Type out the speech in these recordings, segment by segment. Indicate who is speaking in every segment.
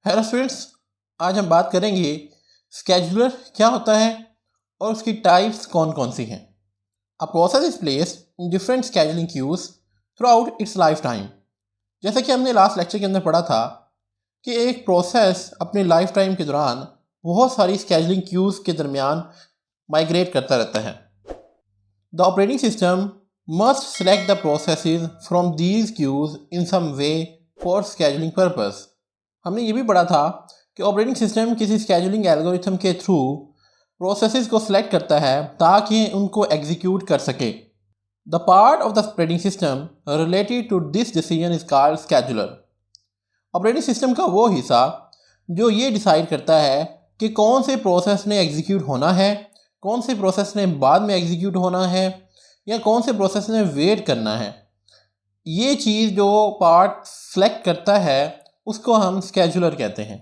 Speaker 1: Hello students, आज हम बात करेंगे स्केड्यूलर क्या होता है और उसकी टाइप्स कौन कौन सी हैं। A process is placed in different scheduling queues throughout its lifetime. जैसा कि हमने लास्ट लेक्चर के अंदर पढ़ा था कि एक प्रोसेस अपने लाइफ टाइम के दौरान बहुत सारी स्केड्यूलिंग क्यूज के दरमियान माइग्रेट करता रहता है। The operating system must select the processes from these queues in some way for scheduling purpose. हमने ये भी पढ़ा था कि ऑपरेटिंग सिस्टम किसी स्केड्यूलिंग एल्गोरिथम के थ्रू प्रोसेसेस को सिलेक्ट करता है ताकि उनको एग्जीक्यूट कर सके। The part of the operating system related to this decision is called scheduler. Operating system का वो हिस्सा जो ये डिसाइड करता है कि कौन से प्रोसेस ने एग्जीक्यूट होना है, कौन से प्रोसेस ने बाद में एग्जीक्यूट होना है या कौन से प्रोसेस ने वेट करना है, ये चीज़ जो पार्ट सेलेक्ट करता है उसको हम स्केड्यूलर कहते हैं।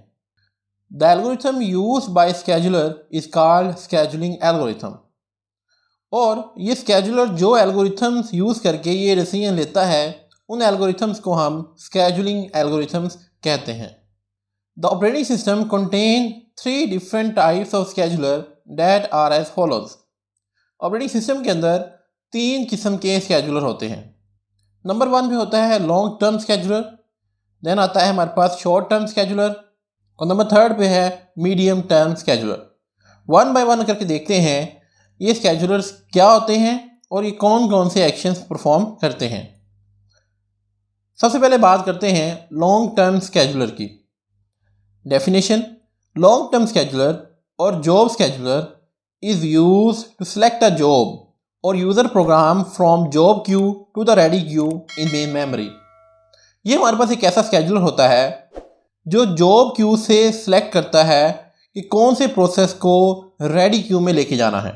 Speaker 1: The algorithm use by scheduler is called scheduling algorithm. और ये स्केड्यूलर जो एल्गोरिथम्स यूज़ करके ये डिसीजन लेता है उन एल्गोरिथम्स को हम स्केड्यूलिंग एल्गोरिथम्स कहते हैं। The operating system contain 3 different types of scheduler that are as follows. Operating system के अंदर 3 किस्म के स्केड्यूलर होते हैं। नंबर 1 पे होता है लॉन्ग टर्म स्केड्यूलर, देन आता है हमारे पास शॉर्ट टर्म स्केड्यूलर और नंबर 3 पे है मीडियम टर्म स्केड्यूलर। 1 बाय 1 करके देखते हैं ये स्केड्यूलर्स क्या होते हैं और ये कौन कौन से एक्शंस परफॉर्म करते हैं। सबसे पहले बात करते हैं लॉन्ग टर्म स्केड्यूलर की। डेफिनेशन: लॉन्ग टर्म स्केड्यूलर और job scheduler is used to select a job और user program from job queue to the ready queue in main memory. ये हमारे पास एक ऐसा स्केड्यूलर होता है जो जॉब क्यू से सिलेक्ट करता है कि कौन से प्रोसेस को रेडी क्यू में लेके जाना है।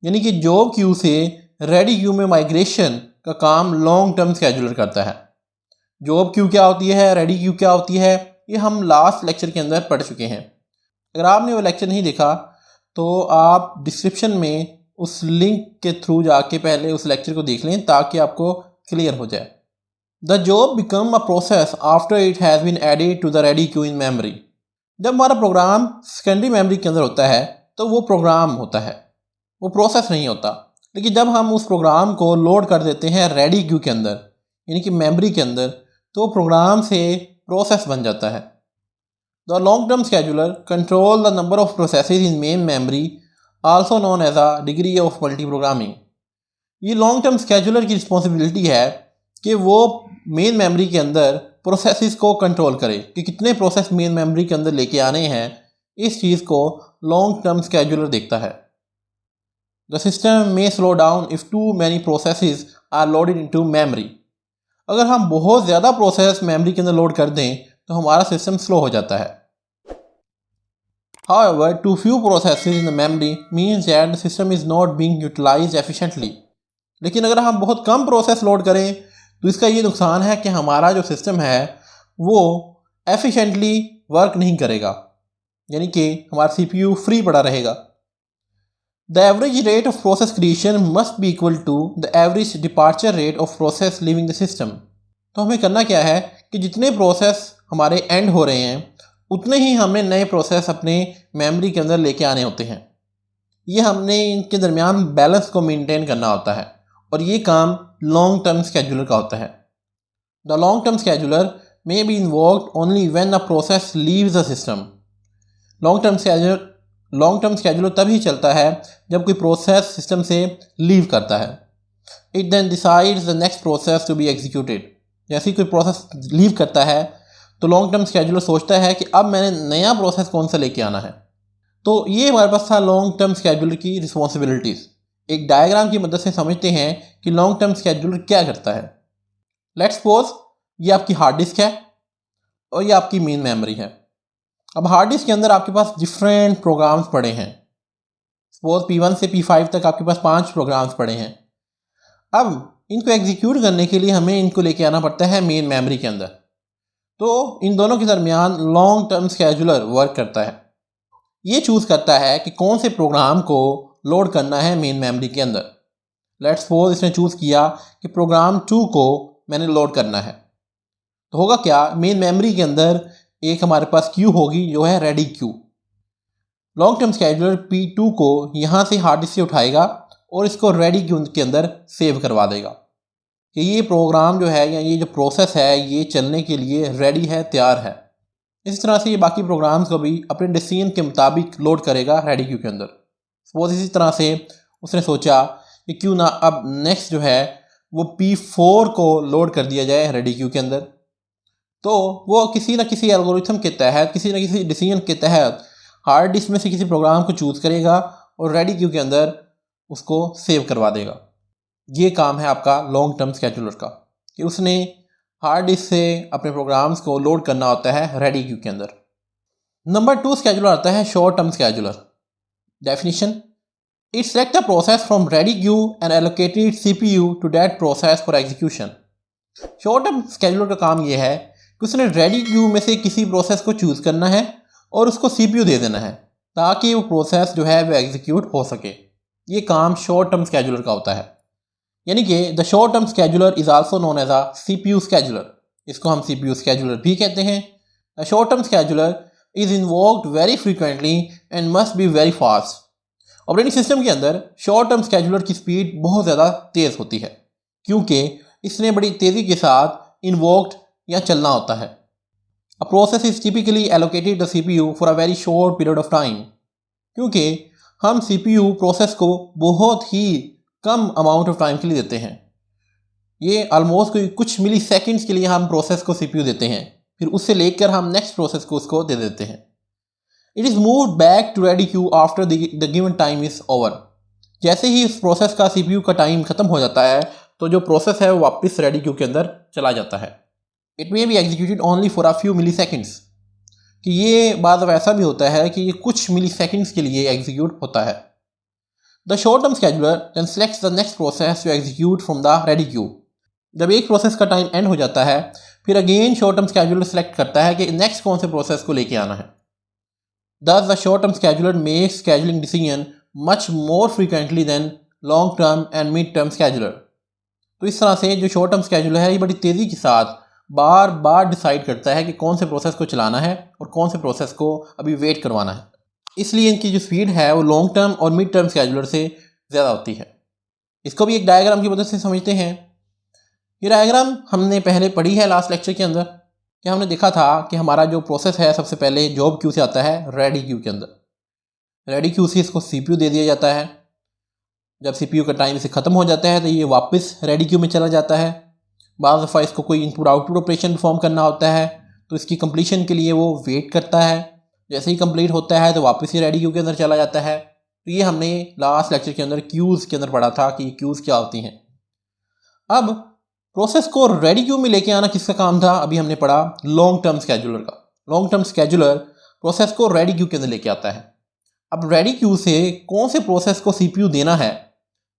Speaker 1: यानी कि जॉब क्यू से रेडी क्यू में माइग्रेशन का काम लॉन्ग टर्म स्केड्यूलर करता है। जॉब क्यू क्या होती है, रेडी क्यू क्या होती है, ये हम लास्ट लेक्चर के अंदर पढ़ चुके हैं। अगर आपने वो लेक्चर नहीं देखा तो आप डिस्क्रिप्शन में उस लिंक के थ्रू जाके पहले उस लेक्चर को देख लें ताकि आपको क्लियर हो जाए। The job become a process after it has been added to the ready queue in memory. जब हमारा प्रोग्राम सेकेंडरी मेमोरी के अंदर होता है तो वो प्रोग्राम होता है, वो प्रोसेस नहीं होता। लेकिन जब हम उस प्रोग्राम को लोड कर देते हैं रेडी क्यू के अंदर यानी कि मेमोरी के अंदर, तो प्रोग्राम से प्रोसेस बन जाता है। The long term scheduler control the number of processes in main memory, also known as a degree of multi programming. ये लॉन्ग टर्म स्केड्यूलर की रिस्पॉन्सिबिलिटी है कि वो मेन मेमोरी के अंदर प्रोसेसेस को कंट्रोल करे कि कितने प्रोसेस मेन मेमोरी के अंदर लेके आने हैं। इस चीज़ को लॉन्ग टर्म स्केड्यूलर देखता है। द सिस्टम में slow down if too many processes are loaded into memory. अगर हम बहुत ज़्यादा प्रोसेस मेमोरी के अंदर लोड कर दें तो हमारा सिस्टम स्लो हो जाता है। However, too few processes in the memory means that the system is not being utilized efficiently. लेकिन अगर हम बहुत कम प्रोसेस लोड करें तो इसका ये नुकसान है कि हमारा जो सिस्टम है वो एफिशिएंटली वर्क नहीं करेगा, यानी कि हमारा CPU फ्री पड़ा रहेगा। The average rate of process creation must be equal to the average departure rate of process leaving the system. तो हमें करना क्या है कि जितने प्रोसेस हमारे एंड हो रहे हैं उतने ही हमें नए प्रोसेस अपने मेमोरी के अंदर लेके आने होते हैं। ये हमने इनके दरमियान बैलेंस को मेंटेन करना होता है और ये काम लॉन्ग टर्म स्केड्यूलर का होता है। The long term scheduler may be involved only when a process leaves the system. Long term scheduler तभी चलता है जब कोई प्रोसेस सिस्टम से लीव करता है। It then decides the next process to be executed. जैसे ही कोई प्रोसेस लीव करता है तो लॉन्ग टर्म स्केड्यूलर सोचता है कि अब मैंने नया प्रोसेस कौन सा लेके आना है। तो ये हमारे पास था लॉन्ग टर्म स्केड्यूलर की रिस्पॉन्सिबिलिटीज़। एक डायग्राम की मदद से समझते हैं कि लॉन्ग टर्म स्केड्यूलर क्या करता है। लेट्स सपोज ये आपकी हार्ड डिस्क है और ये आपकी मेन मेमोरी है। अब हार्ड डिस्क के अंदर आपके पास डिफरेंट प्रोग्राम्स पड़े हैं। सपोज P1 से P5 तक आपके पास 5 प्रोग्राम्स पड़े हैं। अब इनको एग्जीक्यूट करने के लिए हमें इनको लेके आना पड़ता है मेन मेमोरी के अंदर। तो इन दोनों के दरमियान लॉन्ग टर्म स्केड्यूलर वर्क करता है। ये चूज़ करता है कि कौन से प्रोग्राम को लोड करना है मेन मेमोरी के अंदर। लेट्स सपोज इसने चूज़ किया कि प्रोग्राम 2 को मैंने लोड करना है। तो होगा क्या, मेन मेमोरी के अंदर एक हमारे पास क्यू होगी जो है ready queue. Long term scheduler P2 को यहाँ से हार्ड डिस्क से उठाएगा और इसको रेडी क्यू के अंदर सेव करवा देगा कि ये प्रोग्राम जो है या ये जो प्रोसेस है ये चलने के लिए रेडी है, तैयार है। इसी तरह से ये बाकी प्रोग्राम्स को भी अपने डिसीजन के मुताबिक लोड करेगा रेडी क्यू के अंदर। सपोज इसी तरह से उसने सोचा कि क्यों ना अब नेक्स्ट जो है वो P4 को लोड कर दिया जाए रेडी क्यू के अंदर। तो वो किसी न किसी एल्गोरिथम के तहत, किसी न किसी डिसीजन के तहत हार्ड डिस्क में से किसी प्रोग्राम को चूज़ करेगा और रेडी क्यू के अंदर उसको सेव करवा देगा। ये काम है आपका लॉन्ग टर्म स्केजुलर का कि उसने हार्ड डिस्क से अपने प्रोग्राम्स को लोड करना होता है रेडी क्यू के अंदर। नंबर 2 स्केजुलर आता है short term scheduler. Definition: it select the process from ready queue and allocated CPU to that process for execution. Short term scheduler का काम ये है कि उसने रेडी क्यू में से किसी प्रोसेस को चूज़ करना है और उसको CPU दे देना है ताकि वो प्रोसेस जो है वो एग्जीक्यूट हो सके। ये काम शॉर्ट टर्म स्केजुलर का होता है। यानी कि the short term scheduler is also known as a CPU scheduler. इसको हम CPU स्केजुलर भी कहते हैं। The short term scheduler is invoked very frequently and must be very fast. Operating system के अंदर शॉर्ट टर्म स्केजुलर की speed बहुत ज़्यादा तेज़ होती है क्योंकि इसने बड़ी तेज़ी के साथ इन्वोक्ड या चलना होता है। अ process is typically allocated the CPU for a very short period of time. क्योंकि हम CPU प्रोसेस को बहुत ही कम अमाउंट ऑफ टाइम के लिए देते हैं। ये ऑलमोस्ट कोई कुछ मिली सेकेंड्स के लिए हम प्रोसेस को CPU देते हैं, फिर उससे लेकर हम नेक्स्ट प्रोसेस को उसको दे देते हैं। It is move back to ready queue after the given time is over. जैसे ही इस प्रोसेस का CPU का टाइम ख़त्म हो जाता है तो जो प्रोसेस है वो वापस रेडी क्यू के अंदर चला जाता है। It may be executed only for a few milliseconds. कि ये बाद अब ऐसा भी होता है कि ये कुछ मिली सेकेंड्स के लिए एग्जीक्यूट होता है। The short term scheduler then selects the next process to execute from the ready queue. जब एक प्रोसेस का टाइम एंड हो जाता है फिर again short term scheduler select करता है कि नेक्स्ट कौन से प्रोसेस को लेके आना है। Thus, the short-term scheduler makes scheduling decision much more frequently than long-term and mid-term scheduler. तो इस तरह से जो शॉर्ट टर्म स्केजुलर है ये बड़ी तेज़ी के साथ बार बार डिसाइड करता है कि कौन से प्रोसेस को चलाना है और कौन से प्रोसेस को अभी वेट करवाना है। इसलिए इनकी जो स्पीड है वो लॉन्ग टर्म और मिड टर्म स्केजुलर से ज़्यादा होती है। इसको भी एक डायग्राम की मदद से समझते हैं। ये डायग्राम हमने पहले पढ़ी है लास्ट लेक्चर के अंदर कि हमने देखा था कि हमारा जो प्रोसेस है सबसे पहले जॉब क्यू से आता है रेडी क्यू के अंदर। रेडी क्यू से इसको CPU दे दिया जाता है। जब CPU का टाइम इसे ख़त्म हो जाता है तो ये वापस रेडी क्यू में चला जाता है। बाज़ दफ़ा इसको कोई इनपुट आउटपुट ऑपरेशन परफॉर्म करना होता है तो इसकी कंप्लीशन के लिए वो वेट करता है। जैसे ही कंप्लीट होता है तो वापस ही रेडी क्यू के अंदर चला जाता है। तो ये हमने लास्ट लेक्चर के अंदर क्यूज़ के अंदर पढ़ा था कि क्यूज़ क्या होती हैं। अब प्रोसेस को रेडी क्यू में लेके आना किसका काम था? अभी हमने पढ़ा लॉन्ग टर्म स्केजुलर का। लॉन्ग टर्म स्केजुलर प्रोसेस को रेडी क्यू के अंदर लेके आता है। अब रेडी क्यू से कौन से प्रोसेस को CPU देना है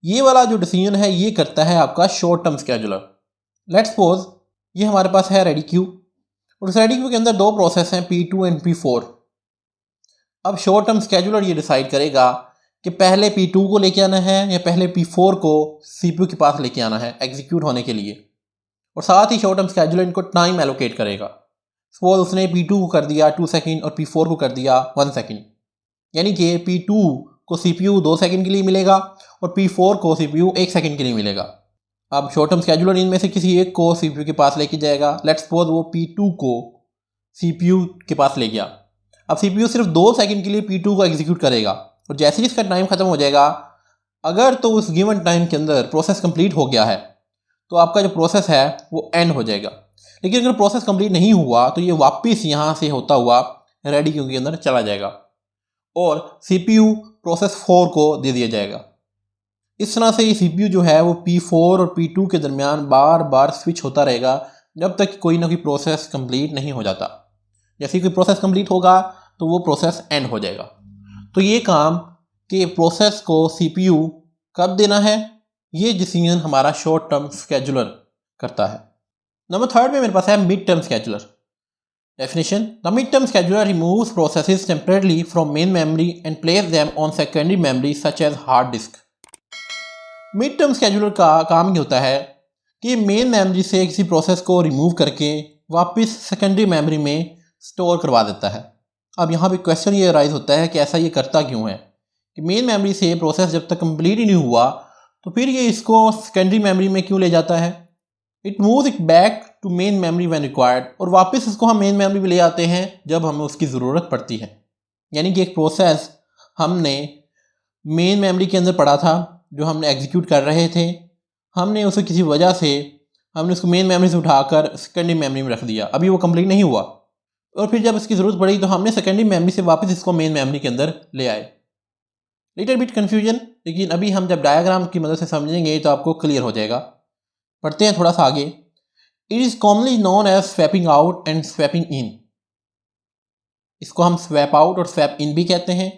Speaker 1: ये वाला जो डिसीजन है ये करता है आपका short term scheduler. Let's suppose ये हमारे पास है रेडी क्यू और उस रेडी क्यू के अंदर दो प्रोसेस हैं P2 एंड P4। अब शॉर्ट टर्म स्केजुलर ये डिसाइड करेगा कि पहले P2 को लेके आना है या पहले P4 को CPU के पास लेके आना है एग्जीक्यूट होने के लिए। और साथ ही शॉर्ट टर्म स्केजुलर इनको टाइम एलोकेट करेगा। सपोज उसने P2 को कर दिया 2 सेकंड और P4 को कर दिया 1 सेकंड। यानी कि P2 को CPU 2 सेकंड के लिए मिलेगा और P4 को CPU 1 सेकंड के लिए मिलेगा। अब शॉर्ट टर्म स्केजुलर इनमें से किसी एक को CPU के पास लेके जाएगा। लेट्स सपोज वो P2 को CPU के पास ले गया। अब CPU सिर्फ 2 सेकंड के लिए P2 को एग्जीक्यूट करेगा और जैसे ही इसका टाइम ख़त्म हो जाएगा, अगर तो उस गिवन टाइम के अंदर प्रोसेस कंप्लीट हो गया है तो आपका जो प्रोसेस है वो एंड हो जाएगा। लेकिन अगर प्रोसेस कंप्लीट नहीं हुआ तो ये वापस यहाँ से होता हुआ रेडी क्यू के अंदर चला जाएगा और CPU प्रोसेस 4 को दे दिया जाएगा। इस तरह से ये CPU जो है वो P4 और P2 के दरमियान बार बार स्विच होता रहेगा जब तक कोई ना कोई प्रोसेस कंप्लीट नहीं हो जाता। जैसे ही कोई प्रोसेस कंप्लीट होगा तो वो प्रोसेस एंड हो जाएगा। तो ये काम कि प्रोसेस को CPU कब देना है ये डिसीजन हमारा शॉर्ट टर्म स्केजुलर करता है। नंबर 3 में मेरे पास है mid term scheduler. Definition: the mid term scheduler removes processes temporarily from main memory and place them on secondary memory such as hard disk. Mid term scheduler का काम ये होता है कि मेन मेमोरी से किसी प्रोसेस को रिमूव करके वापस सेकेंडरी मेमोरी में स्टोर करवा देता है। अब यहाँ पे क्वेश्चन ये राइज होता है कि ऐसा ये करता क्यों है कि मेन मेमोरी से प्रोसेस जब तक कंप्लीट ही नहीं हुआ तो फिर ये इसको सेकेंडरी मेमोरी में क्यों ले जाता है। It moves it back to main memory when required, और वापस इसको हम मेन मेमोरी में ले आते हैं जब हमें उसकी ज़रूरत पड़ती है। यानी कि एक प्रोसेस हमने मेन मेमोरी के अंदर पड़ा था जो हमने एग्जीक्यूट कर रहे थे, हमने उसे किसी वजह से हमने उसको मेन मेमोरी से उठाकर सेकेंडरी मेमोरी में रख दिया, अभी वो कंप्लीट नहीं हुआ, और फिर जब इसकी ज़रूरत पड़ी तो हमने सेकेंडरी मेमोरी से वापस इसको मेन मेमोरी के अंदर ले आए। लिटिल बिट कन्फ्यूजन, लेकिन अभी हम जब डायग्राम की मदद से समझेंगे तो आपको क्लियर हो जाएगा। पढ़ते हैं थोड़ा सा आगे। It is commonly known as swapping out and swapping in. इसको हम स्वैप आउट और स्वैप इन भी कहते हैं।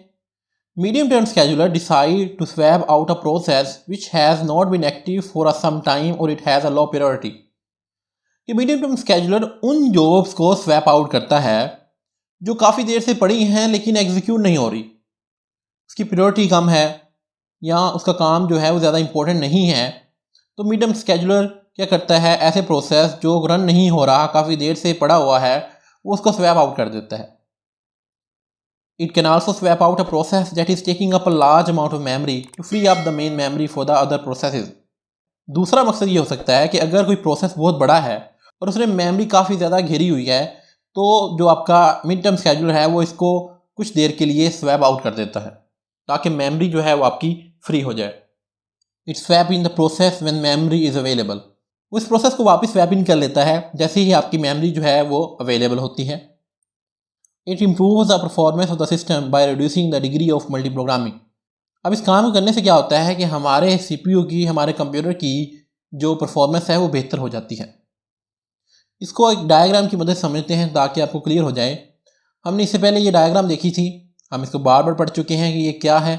Speaker 1: Medium term scheduler decide to swap out a process which has not been active for a some time or it has a low priority। कि medium term scheduler उन jobs को swap out करता है जो काफ़ी देर से पड़ी हैं लेकिन एग्जीक्यूट नहीं हो रही, उसकी प्रायोरिटी कम है या उसका काम जो है वो ज़्यादा इंपॉर्टेंट नहीं है। तो मीडियम scheduler क्या करता है, ऐसे प्रोसेस जो रन नहीं हो रहा, काफ़ी देर से पड़ा हुआ है, वो उसको स्वैप आउट कर देता है। It can also swap out a process that is taking up a large amount of memory to free up the main memory for the other processes। दूसरा मकसद ये हो सकता है कि अगर कोई प्रोसेस बहुत बड़ा है और उसने मेमोरी काफ़ी ज़्यादा घेरी हुई है तो जो आपका मिड टर्म scheduler है वो इसको कुछ देर के लिए स्वैप आउट कर देता है ताकि मेमोरी जो है वो आपकी फ्री हो जाए। It swap in the process when memory is available. वो इस प्रोसेस को वापस स्वैप इन कर लेता है जैसे ही आपकी मेमोरी जो है वो अवेलेबल होती है। It improves the performance of the system by reducing the degree of multiprogramming. अब इस काम को करने से क्या होता है कि हमारे CPU की, हमारे कंप्यूटर की जो परफॉर्मेंस है वो बेहतर हो जाती है। इसको एक डायग्राम की मदद से समझते हैं ताकि आपको क्लियर हो जाए। हमने इससे पहले ये डायग्राम देखी थी, हम इसको बार बार पढ़ चुके हैं कि ये क्या है।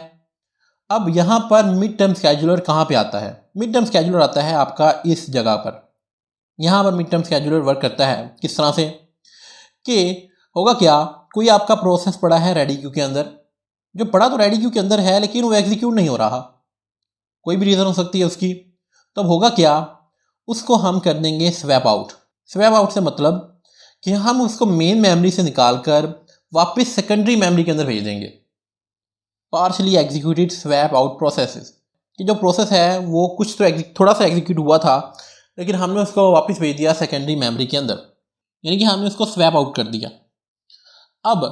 Speaker 1: अब यहाँ पर मिड टर्म scheduler कहाँ पे आता है? मिड टर्म scheduler आता है आपका इस जगह पर। यहाँ पर मिड टर्म scheduler वर्क करता है किस तरह से कि होगा क्या, कोई आपका प्रोसेस पड़ा है रेडी क्यू के अंदर, जो पड़ा तो रेडी क्यू के अंदर है लेकिन वो एग्जीक्यूट नहीं हो रहा, कोई भी रीज़न हो सकती है उसकी। तब होगा क्या, उसको हम कर देंगे स्वैप आउट। स्वैप आउट से मतलब कि हम उसको मेन मेमोरी से निकाल कर वापस सेकेंडरी मेमोरी के अंदर भेज देंगे। Partially executed swap out process, कि जो प्रोसेस है वो कुछ तो थोड़ा सा एग्जीक्यूट हुआ था लेकिन हमने उसको वापस भेज दिया सेकेंडरी मेमोरी के अंदर, यानी कि हमने उसको स्वैप आउट कर दिया। अब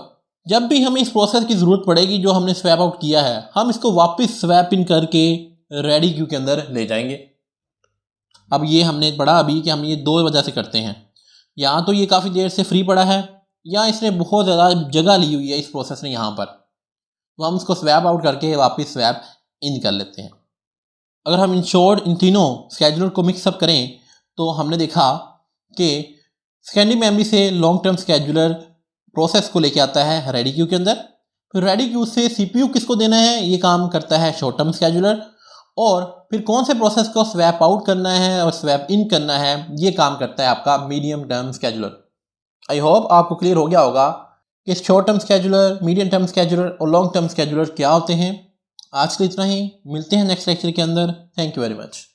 Speaker 1: जब भी हमें इस प्रोसेस की ज़रूरत पड़ेगी जो हमने स्वैप आउट किया है, हम इसको वापस स्वैप इन करके रेडी क्यू के अंदर ले जाएंगे। अब ये हमने पढ़ा अभी कि हम ये दो वजह से करते हैं, या तो ये काफ़ी देर से फ्री पड़ा है या इसने बहुत ज़्यादा जगह ली हुई है इस प्रोसेस ने यहाँ पर, तो हम इसको स्वैप आउट करके वापस स्वैप इन कर लेते हैं। अगर हम इन शॉर्ट इन तीनों scheduler को मिक्सअप करें तो हमने देखा कि सेकेंडरी मेमोरी से लॉन्ग टर्म scheduler प्रोसेस को लेके आता है रेडी क्यू के अंदर, फिर रेडी क्यू से CPU किसको देना है ये काम करता है शॉर्ट टर्म scheduler, और फिर कौन से प्रोसेस को स्वैप आउट करना है और स्वैप इन करना है ये काम करता है आपका medium term scheduler। I hope आपको क्लियर हो गया होगा कि short term scheduler, medium term scheduler और लॉन्ग टर्म scheduler क्या होते हैं। आज के लिए इतना ही, मिलते हैं नेक्स्ट लेक्चर के अंदर। Thank you very much.